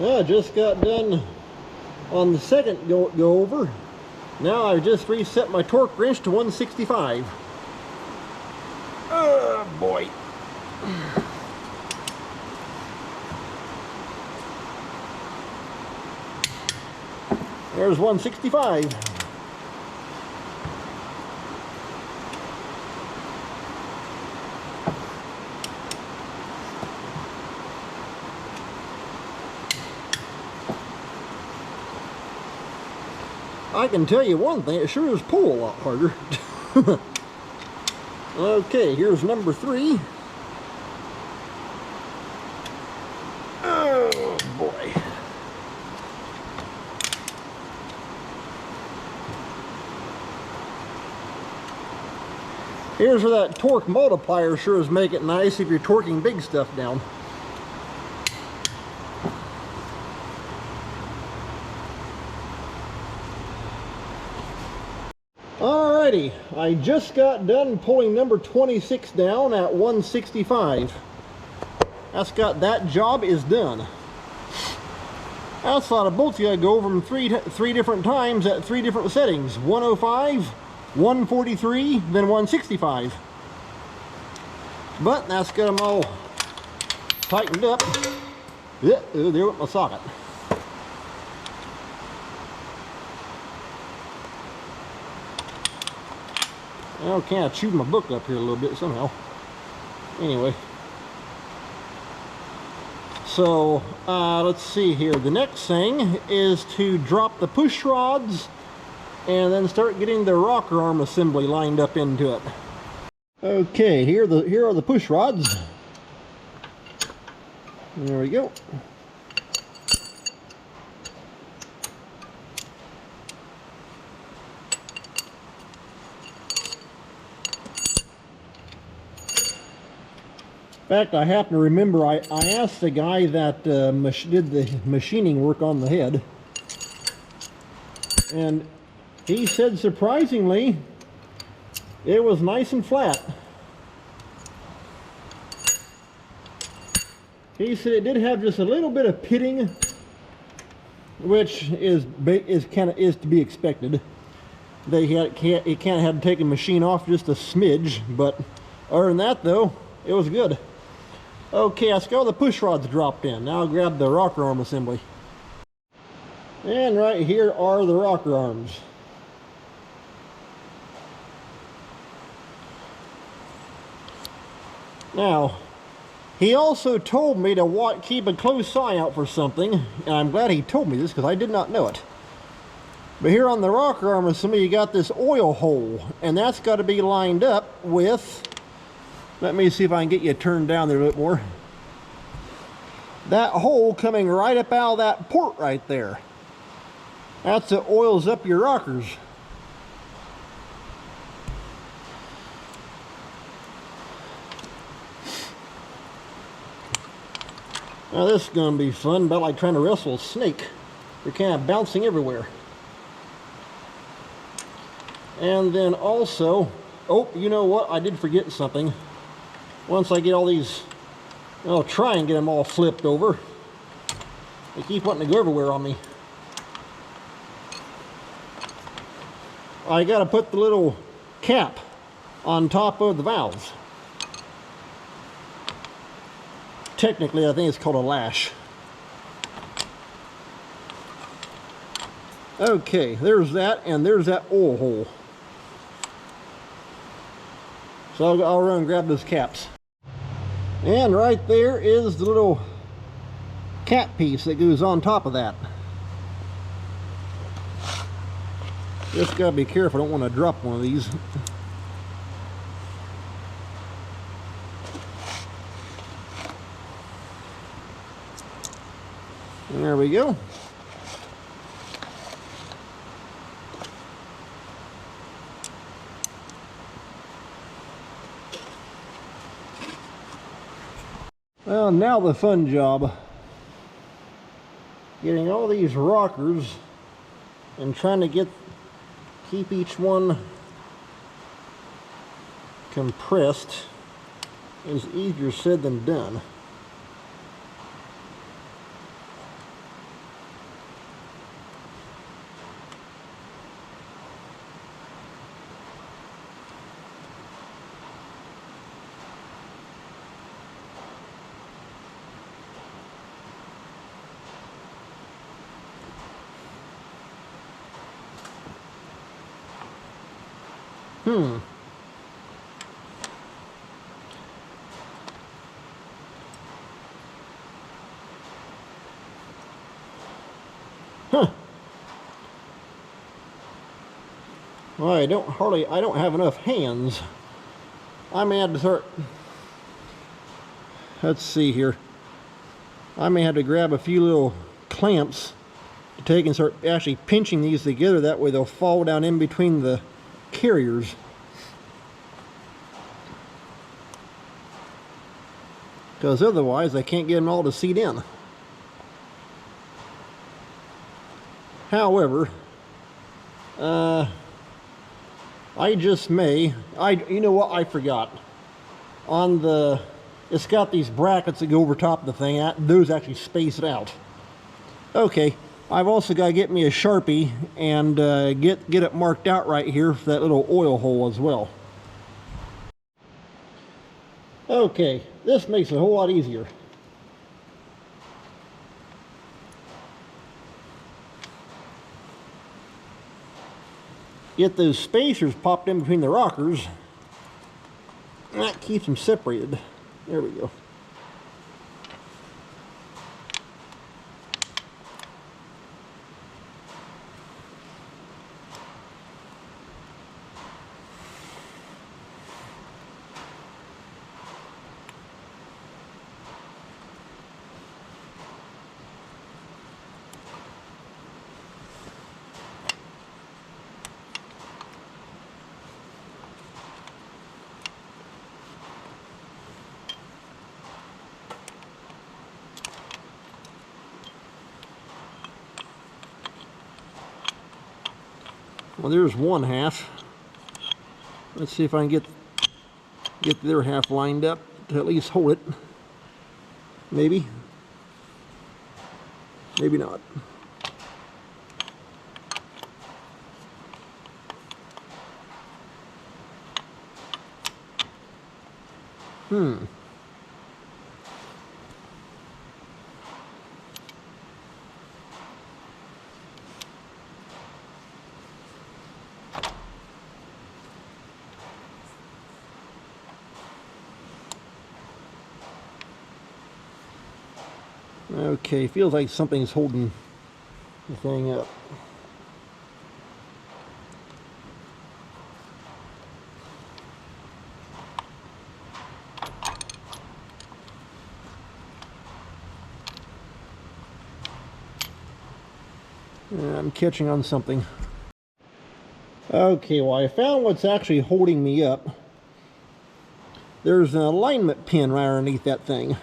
Well, I just got done on the second go over. Now I just reset my torque wrench to 165. Oh boy. There's 165. I can tell you one thing, it sure does pull a lot harder. Okay, here's number 3. Oh boy. Here's where that torque multiplier sure is make it nice if you're torquing big stuff down. Alrighty, I just got done pulling number 26 down at 165. That's got that job is done. That's a lot of bolts. You gotta go over them three different times at 3 different settings: 105, 143, then 165. But that's got them all tightened up. Yeah, there went my socket. Well, kind of chewed my book up here a little bit somehow. Anyway. So, let's see here. The next thing is to drop the push rods and then start getting the rocker arm assembly lined up into it. Okay, here are the push rods. There we go. In fact, I happen to remember I asked the guy that did the machining work on the head, and he said surprisingly it was nice and flat. He said it did have just a little bit of pitting, which is to be expected. It kind of had to take a machine off just a smidge, but other than that though, it was good. Okay, let's go. The push rods dropped in. Now I'll grab the rocker arm assembly. And right here are the rocker arms. Now, he also told me to keep a close eye out for something, and I'm glad he told me this because I did not know it. But here on the rocker arm assembly, you got this oil hole, and that's got to be lined up with, let me see if I can get you turned down there a bit more. That hole coming right up out of that port right there. That's what oils up your rockers. Now this is going to be fun, about like trying to wrestle a snake. You're kind of bouncing everywhere. And then also, oh, you know what? I did forget something. Once I get all these, I'll try and get them all flipped over. They keep wanting to go everywhere on me. I got to put the little cap on top of the valves. Technically, I think it's called a lash. Okay, there's that, and there's that oil hole. So I'll run and grab those caps. And right there is the little cap piece that goes on top of that. Just gotta be careful, I don't want to drop one of these. There we go. Well, now the fun job. Getting all these rockers and trying to keep each one compressed is easier said than done. Hmm. Huh. Well, I don't have enough hands. I may have to start, let's see here. I may have to grab a few little clamps to take and start actually pinching these together. That way they'll fall down in between the carriers. Because otherwise I can't get them all to seat in. However, I just may, you know what, I forgot. On the, it's got these brackets that go over top of the thing, those actually space it out. Okay, I've also got to get me a Sharpie and get it marked out right here for that little oil hole as well. Okay, this makes it a whole lot easier. Get those spacers popped in between the rockers. That keeps them separated. There we go. Well, there's one half. Let's see if I can get the other half lined up to at least hold it. Maybe. Maybe not. Okay, feels like something's holding the thing up. I'm catching on something. Okay, well, I found what's actually holding me up. There's an alignment pin right underneath that thing.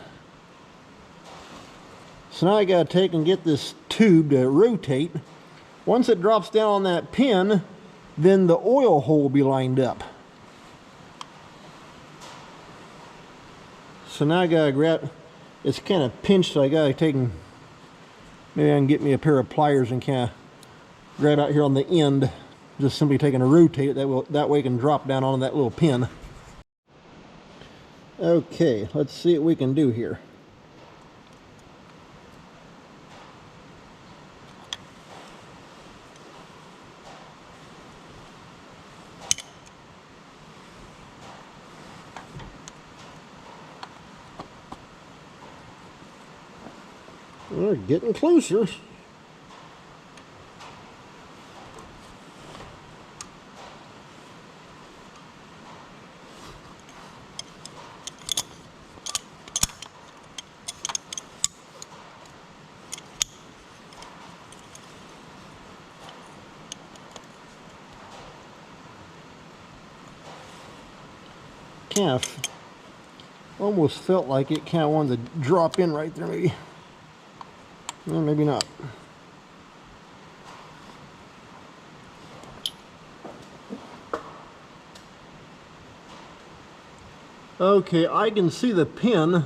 So now I gotta take and get this tube to rotate. Once it drops down on that pin, then the oil hole will be lined up. So now I gotta grab, it's kind of pinched, so I gotta take and, maybe I can get me a pair of pliers and kind of grab out here on the end, just simply taking a rotate it, that way it can drop down on that little pin. Okay, let's see what we can do here. We're getting closer. Calf almost felt like it kind of wanted to drop in right there, maybe. Well, maybe not. Okay, I can see the pin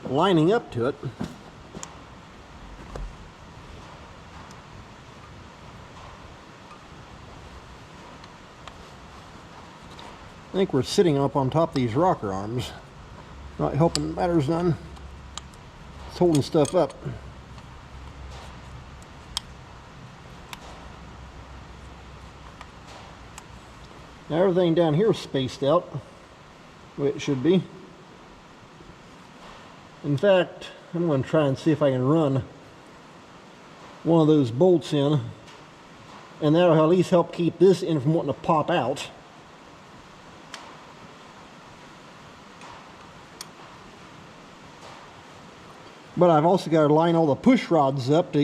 lining up to it. I think we're sitting up on top of these rocker arms. Not helping matters none. holding stuff up. Now everything down here is spaced out, the way it should be. In fact, I'm going to try and see if I can run one of those bolts in, and that'll at least help keep this in from wanting to pop out. But I've also got to line all the push rods up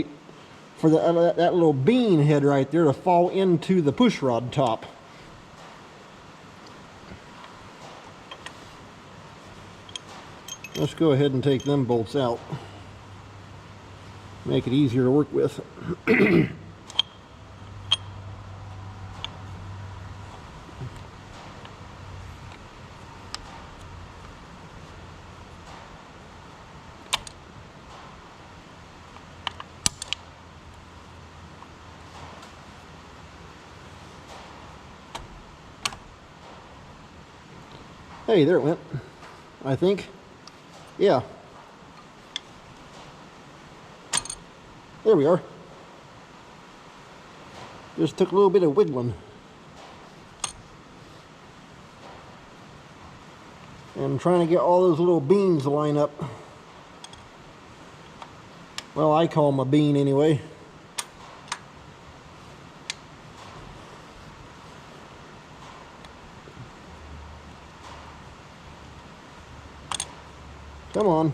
for that little bean head right there to fall into the push rod top. Let's go ahead and take them bolts out. Make it easier to work with. Hey, there it went, I think. Yeah. There we are. Just took a little bit of wiggling. And trying to get all those little beans to line up. Well, I call them a bean anyway. Come on.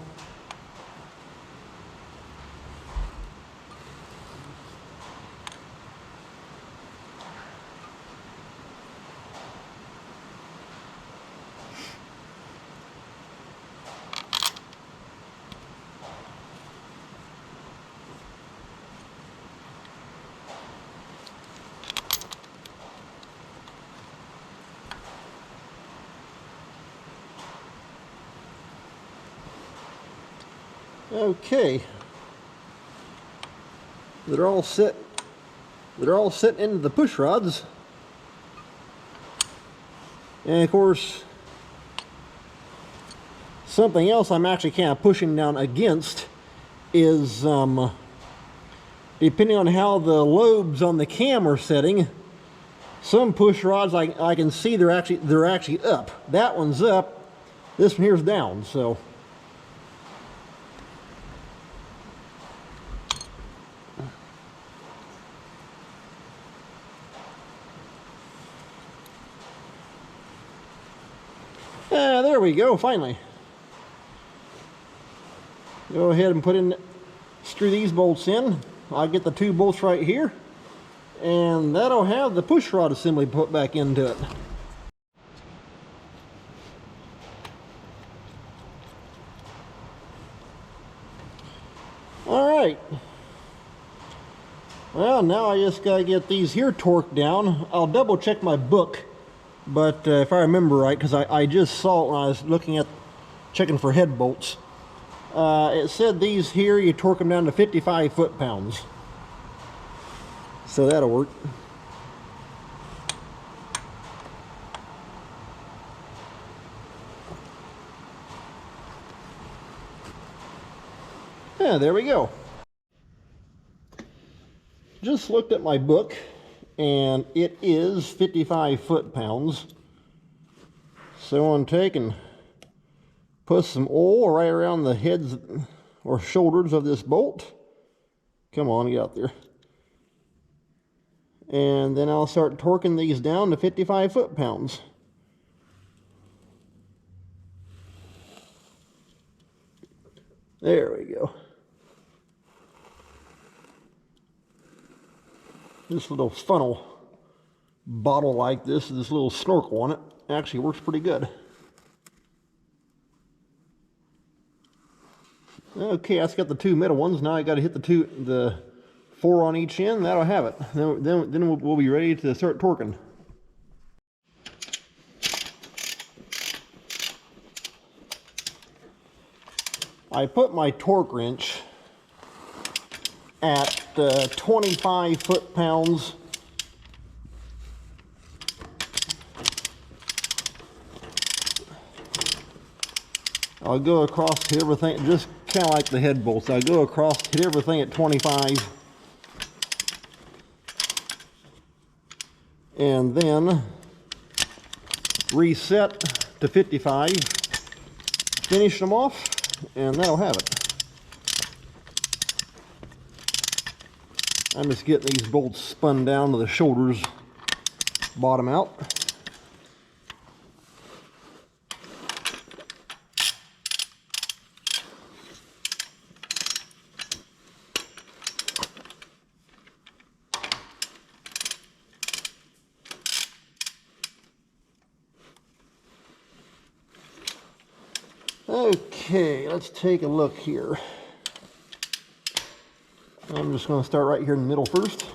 Okay, they're all set. They're all set into the push rods, and of course, something else I'm actually kind of pushing down against is depending on how the lobes on the cam are setting. Some push rods I can see they're actually up. That one's up. This one here's down. So. There we go, finally. Go ahead and screw these bolts in. I'll get the two bolts right here, and that'll have the push rod assembly put back into it. Alright. Well, now I just gotta get these here torqued down. I'll double check my book. But if I remember right, because I just saw it when I was checking for head bolts, it said these here, you torque them down to 55 foot-pounds. So that'll work. Yeah, there we go. Just looked at my book, and it is 55 foot-pounds. So I'm taking, put some oil right around the heads or shoulders of this bolt. Come on, get out there. And then I'll start torquing these down to 55 foot-pounds. There we go. This little funnel bottle like this little snorkel on it actually works pretty good. Okay, that's got the two middle ones. Now I got to hit the 4 on each end. That'll have it. Then we'll be ready to start torquing. I put my torque wrench at 25 foot-pounds. I'll go across to everything, just kind of like the head bolts. I go across, hit everything at 25, and then reset to 55, finish them off, and that'll have it. I'm just getting these bolts spun down to the shoulders, bottom out. Okay, let's take a look here. I'm just going to start right here in the middle first.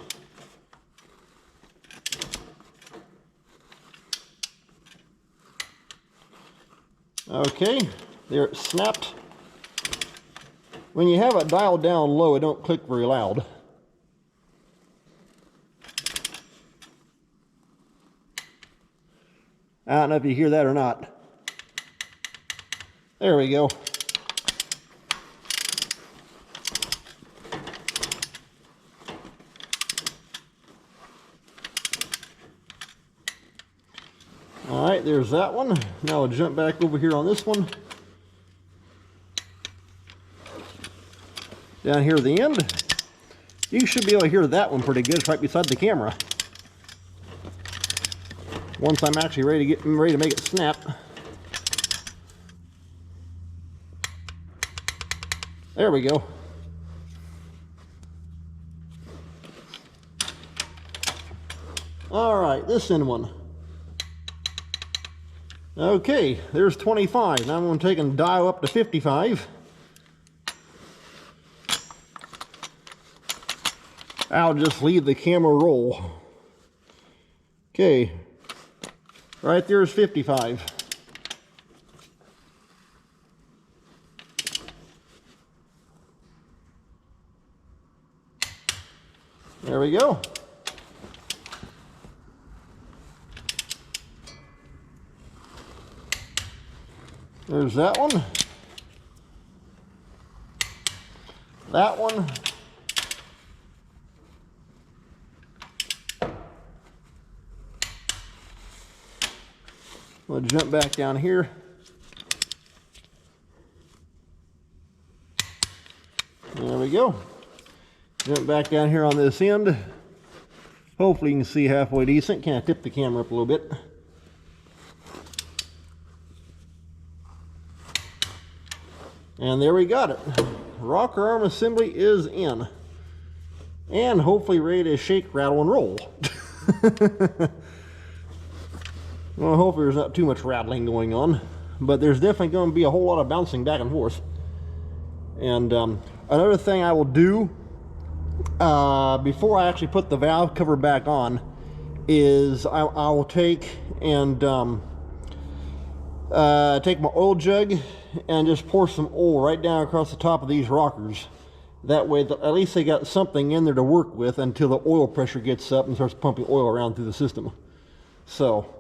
Okay, there it snapped. When you have it dialed down low, it don't click very loud. I don't know if you hear that or not. There we go. Alright, there's that one. Now we'll jump back over here on this one. Down here at the end. You should be able to hear that one pretty good. It's right beside the camera. Once I'm actually ready to make it snap. There we go. Alright, this end one. Okay, there's 25. Now I'm going to take and dial up to 55. I'll just leave the camera roll. Okay, right there's 55. There we go. There's that one. That one. We'll jump back down here. There we go. Jump back down here on this end. Hopefully you can see halfway decent. Kind of tip the camera up a little bit. And there we got it. Rocker arm assembly is in. And hopefully ready to shake, rattle, and roll. Well, hopefully there's not too much rattling going on. But there's definitely going to be a whole lot of bouncing back and forth. And another thing I will do before I actually put the valve cover back on is I will take and take my oil jug and just pour some oil right down across the top of these rockers. That way at least they got something in there to work with until the oil pressure gets up and starts pumping oil around through the system. So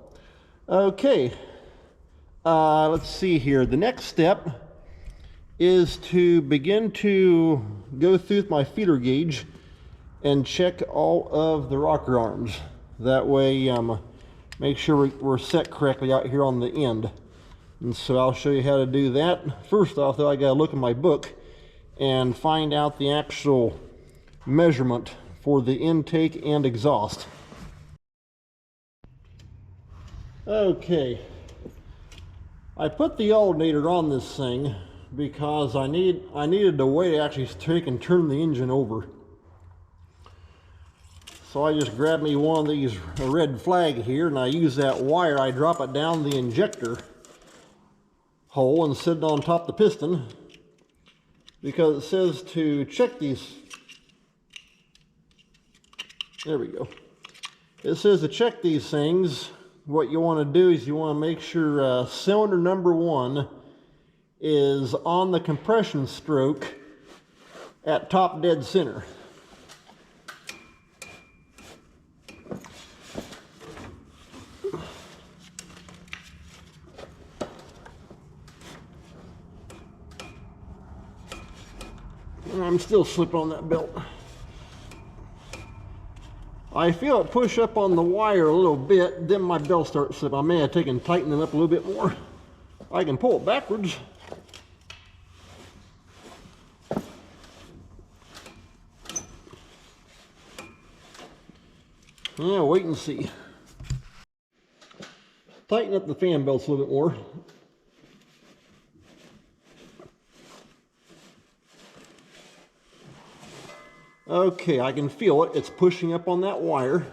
okay, let's see here. The next step is to begin to go through my feeder gauge and check all of the rocker arms. That way make sure we're set correctly out here on the end. And so I'll show you how to do that. First off though, I gotta look in my book and find out the actual measurement for the intake and exhaust. Okay, I put the alternator on this thing because I needed a way to actually take and turn the engine over. So I just grabbed me one of these red flag here, and I use that wire. I drop it down the injector hole and sit it on top of the piston, because it says to check these. There we go. It says to check these things. What you want to do is you want to make sure cylinder number 1 is on the compression stroke at top dead center. I'm still slipping on that belt. I feel it push up on the wire a little bit, then my belt starts slipping. I may have taken and tightened it up a little bit more. I can pull it backwards. Yeah, wait and see. Tighten up the fan belts a little bit more. Okay, I can feel it. It's pushing up on that wire.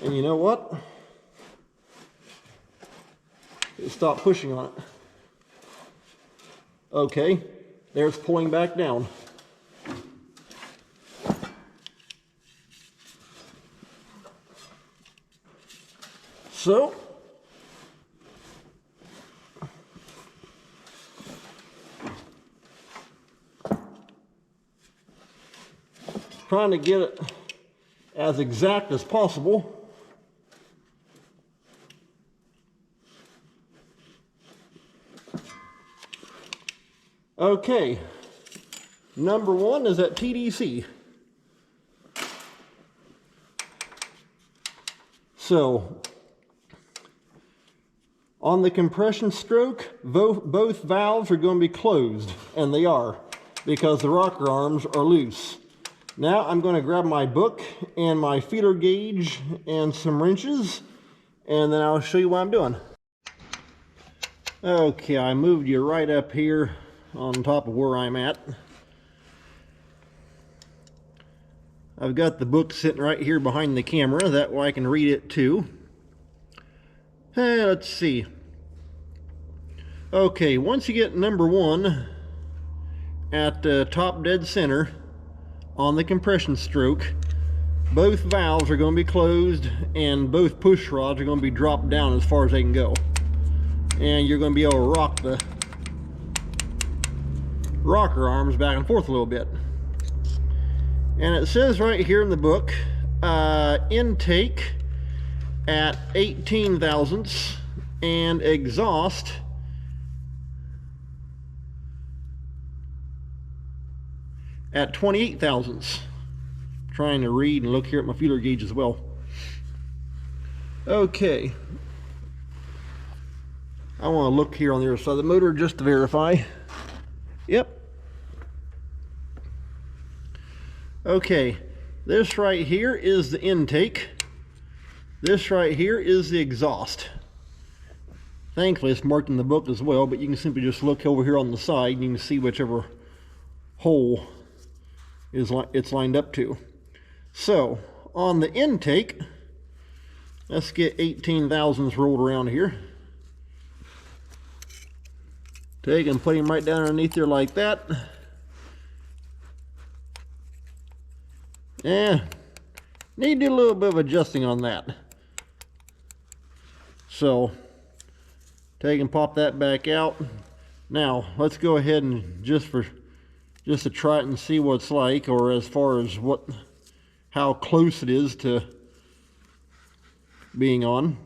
And you know what? It stopped pushing on it. Okay, there it's pulling back down. So, trying to get it as exact as possible. Okay, number one is at TDC. So, on the compression stroke, both valves are going to be closed, and they are, because the rocker arms are loose. Now I'm going to grab my book and my feeler gauge and some wrenches, and then I'll show you what I'm doing. Okay, I moved you right up here on top of where I'm at. I've got the book sitting right here behind the camera, that way I can read it too. Let's see. Okay, once you get number one at the top dead center on the compression stroke, both valves are going to be closed and both push rods are going to be dropped down as far as they can go. And you're going to be able to rock the rocker arms back and forth a little bit. And it says right here in the book, intake at 18 thousandths and exhaust at 28 thousandths. Trying to read and look here at my feeler gauge as well. Okay. I want to look here on the other side of the motor just to verify. Yep. Okay, this right here is the intake. This right here is the exhaust. Thankfully it's marked in the book as well, but you can simply just look over here on the side and you can see whichever hole it's lined up to. So, on the intake, let's get 18 thousandths rolled around here. Take and put him right down underneath there like that. Yeah, need to do a little bit of adjusting on that. So, take and pop that back out. Now, let's go ahead and just to try it and see what it's like, or as far as how close it is to being on.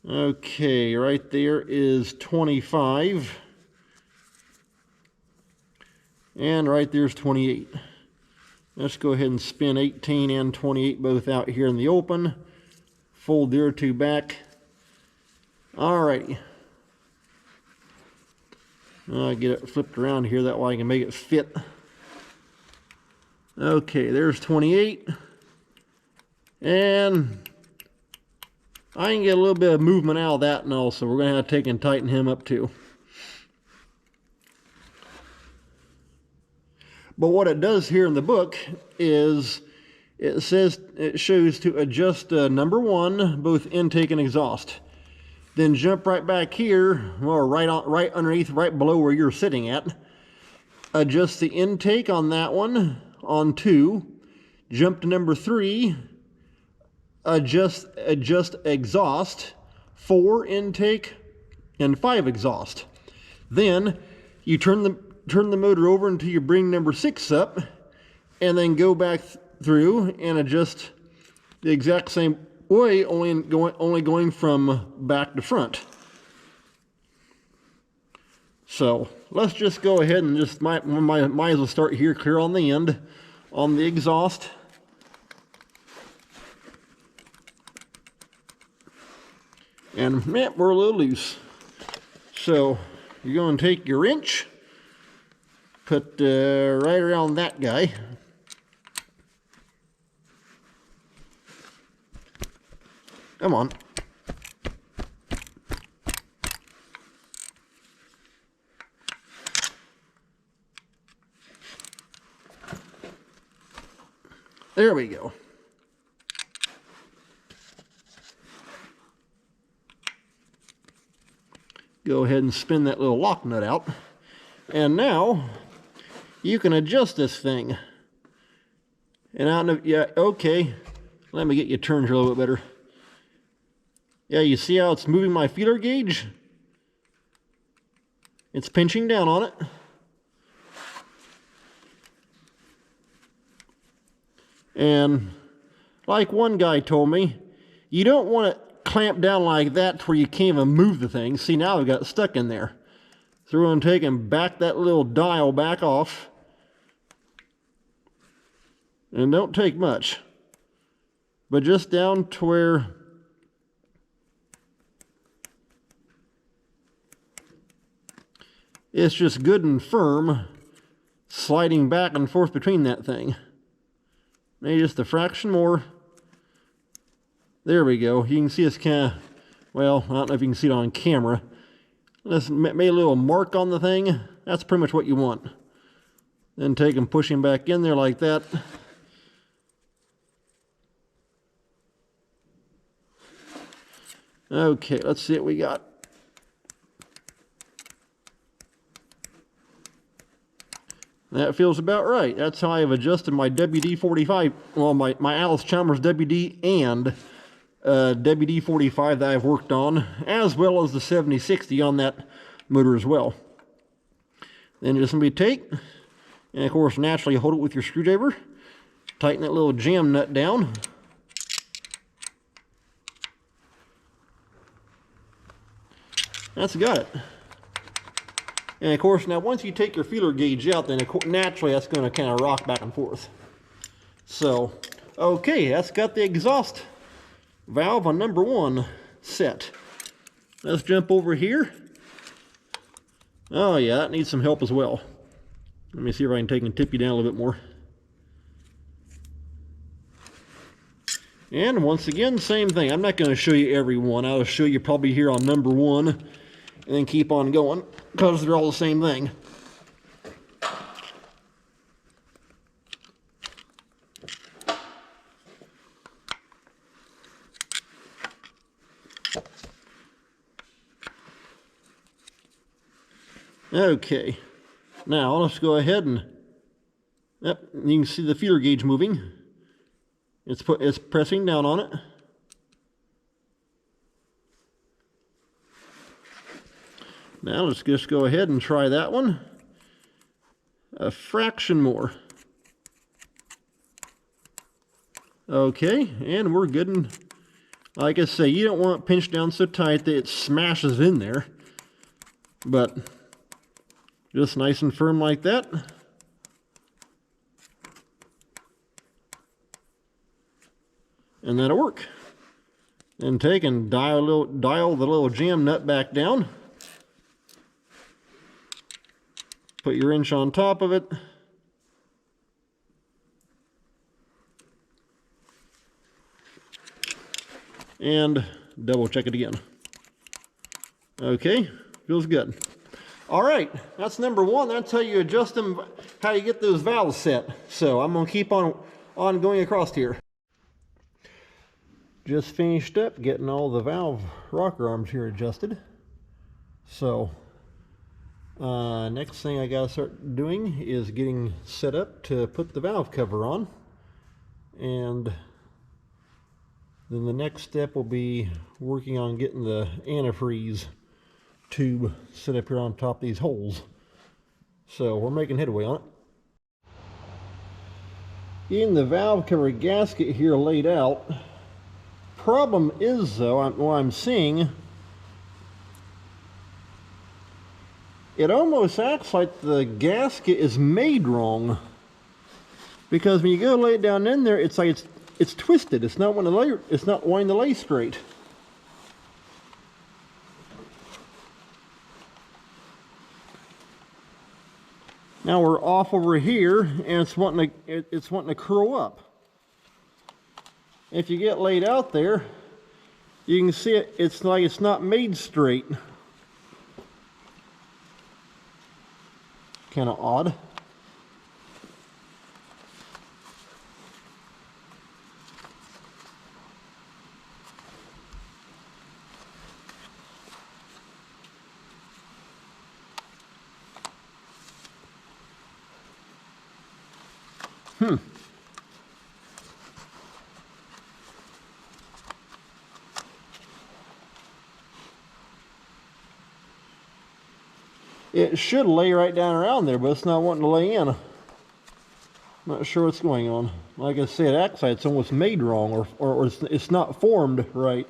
Okay, right there is 25. And right there's 28. Let's go ahead and spin 18 and 28 both out here in the open. Fold the other two back. Alrighty. I'll get it flipped around here, that way I can make it fit. Okay, there's 28. And I can get a little bit of movement out of that, and also we're going to have to take and tighten him up too. But what it does here in the book is it shows to adjust number one, both intake and exhaust. Then jump right back here, or right underneath, right below where you're sitting at. Adjust the intake on that one, on 2. Jump to number 3. Adjust exhaust, 4 intake, and 5 exhaust. Then you turn the motor over until you bring number 6 up, and then go back through and adjust the exact same way, only going from back to front. So let's just go ahead and just might as well start here clear on the end, on the exhaust. And we're a little loose. So you're going to take your wrench, put right around that guy. Come on. There we go. Go ahead and spin that little lock nut out. And now you can adjust this thing. And I don't know, yeah, okay. Let me get you turned here a little bit better. Yeah, you see how it's moving my feeler gauge? It's pinching down on it. And like one guy told me, you don't want it clamped down like that to where you can't even move the thing. See, now we got it stuck in there. So we're going to take and back that little dial back off. And don't take much. But just down to where it's just good and firm, sliding back and forth between that thing. Maybe just a fraction more. There we go. You can see it's kind of, well, I don't know if you can see it on camera. Let's make a little mark on the thing. That's pretty much what you want. Then take and push him back in there like that. Okay, let's see what we got. That feels about right. That's how I've adjusted my WD-45, well, my Alice Chalmers WD and WD-45 that I've worked on, as well as the 7060 on that motor as well. Then just simply take, and of course naturally hold it with your screwdriver, tighten that little jam nut down. That's got it. And of course, now once you take your feeler gauge out, then naturally that's going to kind of rock back and forth. So, okay, that's got the exhaust valve on number 1 set. Let's jump over here. Oh yeah, that needs some help as well. Let me see if I can take and tip you down a little bit more. And once again, same thing. I'm not going to show you every one. I'll show you probably here on number 1 and then keep on going because they're all the same thing. Okay, now let's go ahead and, yep, you can see the feeler gauge moving. It's pressing down on it. Now let's just go ahead and try that one. A fraction more. Okay, and we're good. And like I say, you don't want it pinched down so tight that it smashes in there. But just nice and firm like that. And that'll work. Then take and dial the little jam nut back down. Put your wrench on top of it. And double check it again. Okay, feels good. All right, that's number 1. That's how you adjust them, how you get those valves set. So I'm gonna keep on going across here. Just finished up getting all the valve rocker arms here adjusted. So next thing I gotta start doing is getting set up to put the valve cover on. And then the next step will be working on getting the antifreeze tube set up here on top of these holes. So we're making headway on it. Getting the valve cover gasket here laid out. Problem is though, what I'm seeing it almost acts like the gasket is made wrong. Because when you go lay it down in there, it's like it's twisted. It's not wanting to lay straight. Now we're off over here, and it's wanting to curl up. If you get laid out there, you can see it. It's like it's not made straight. Kind of odd. It should lay right down around there, but it's not wanting to lay in. Not sure what's going on. Like I said, actually it's almost made wrong, or it's not formed right.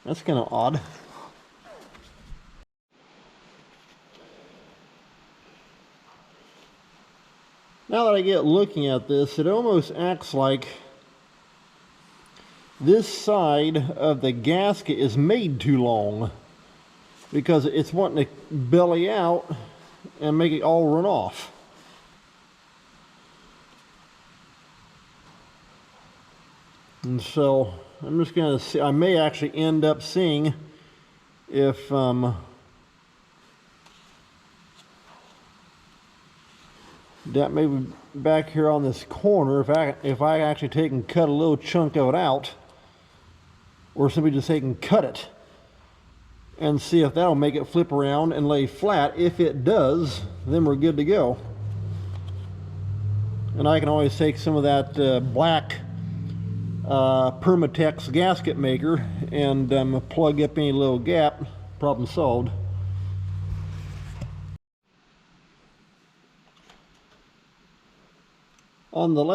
That's kind of odd. Now that I get looking at this, it almost acts like this side of the gasket is made too long, because it's wanting to belly out and make it all run off. And so I'm just going to see, I may actually end up seeing if that may be back here on this corner, if I actually take and cut a little chunk of it out, or simply just take and cut it and see if that'll make it flip around and lay flat. If it does, then we're good to go. And I can always take some of that black Permatex gasket maker and plug up any little gap. Problem solved. On the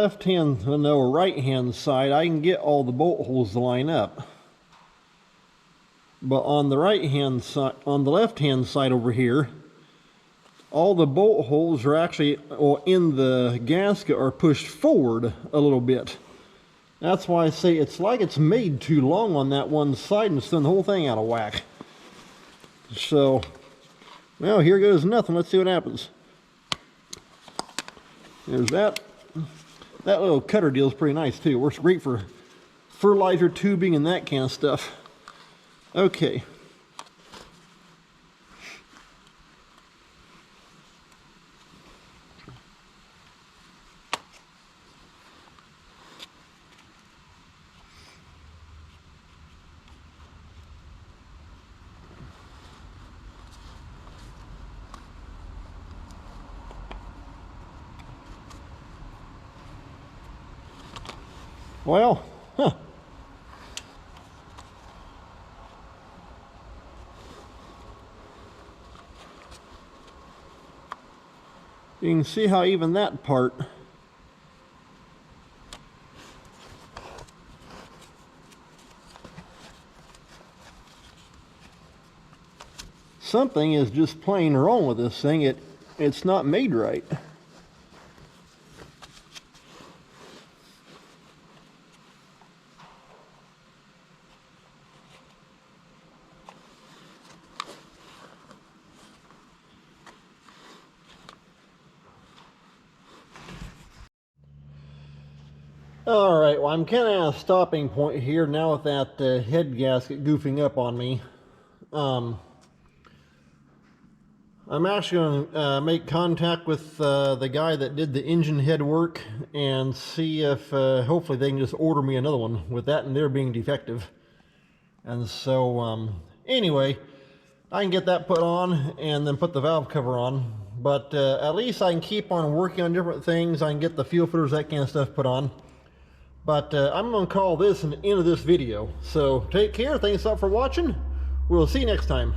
right hand side, I can get all the bolt holes to line up. But on the left hand side over here, all the bolt holes are actually, in the gasket, are pushed forward a little bit. That's why I say it's like it's made too long on that one side and send the whole thing out of whack. So, well, here goes nothing. Let's see what happens. There's that. That little cutter deal is pretty nice too. Works great for fertilizer tubing and that kind of stuff. Okay. Well, you can see how even that part something is just plain wrong with this thing. It's not made right. Alright, well, I'm kind of at a stopping point here now with that head gasket goofing up on me. I'm actually going to make contact with the guy that did the engine head work and see if hopefully they can just order me another one with that and they're being defective. And so anyway, I can get that put on and then put the valve cover on. But at least I can keep on working on different things. I can get the fuel filters, that kind of stuff put on. But I'm going to call this an end of this video. So take care. Thanks a lot for watching. We'll see you next time.